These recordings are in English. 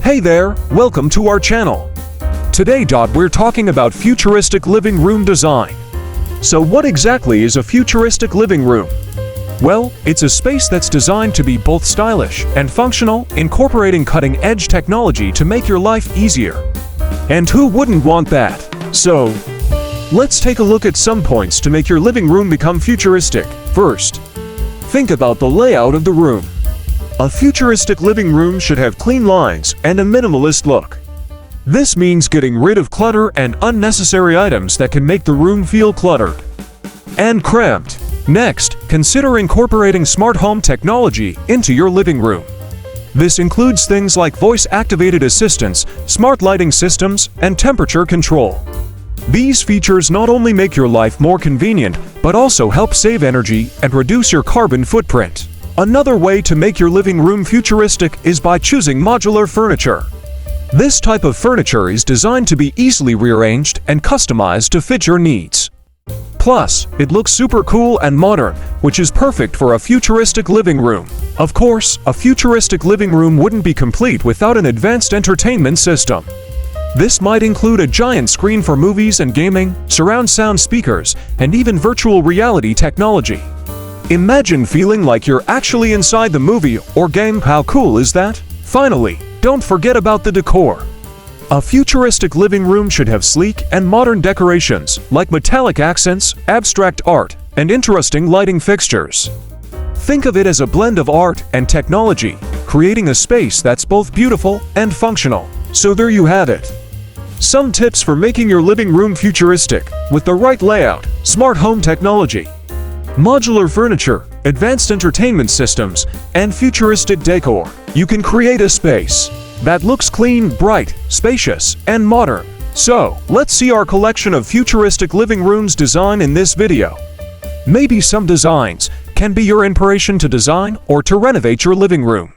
Hey there, welcome to our channel. Today, we're talking about futuristic living room design. So what exactly is a futuristic living room? Well, it's a space that's designed to be both stylish and functional, incorporating cutting-edge technology to make your life easier. And who wouldn't want that? So, let's take a look at some points to make your living room become futuristic. First, think about the layout of the room. A futuristic living room should have clean lines and a minimalist look. This means getting rid of clutter and unnecessary items that can make the room feel cluttered and cramped. Next, consider incorporating smart home technology into your living room. This includes things like voice-activated assistants, smart lighting systems, and temperature control. These features not only make your life more convenient, but also help save energy and reduce your carbon footprint. Another way to make your living room futuristic is by choosing modular furniture. This type of furniture is designed to be easily rearranged and customized to fit your needs. Plus, it looks super cool and modern, which is perfect for a futuristic living room. Of course, a futuristic living room wouldn't be complete without an advanced entertainment system. This might include a giant screen for movies and gaming, surround sound speakers, and even virtual reality technology. Imagine feeling like you're actually inside the movie or game. How cool is that? Finally, don't forget about the decor. A futuristic living room should have sleek and modern decorations, like metallic accents, abstract art, and interesting lighting fixtures. Think of it as a blend of art and technology, creating a space that's both beautiful and functional. So there you have it. Some tips for making your living room futuristic with the right layout, smart home technology, modular furniture, advanced entertainment systems, and futuristic decor. You can create a space that looks clean, bright, spacious, and modern. So, let's see our collection of futuristic living rooms design in this video. Maybe some designs can be your inspiration to design or to renovate your living room.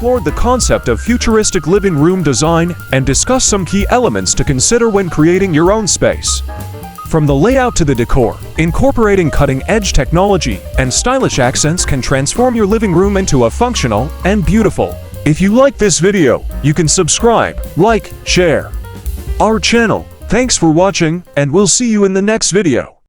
explored the concept of futuristic living room design and discussed some key elements to consider when creating your own space. From the layout to the decor, incorporating cutting-edge technology and stylish accents can transform your living room into a functional and beautiful. If you like this video, you can subscribe, like, share our channel. Thanks for watching, and we'll see you in the next video.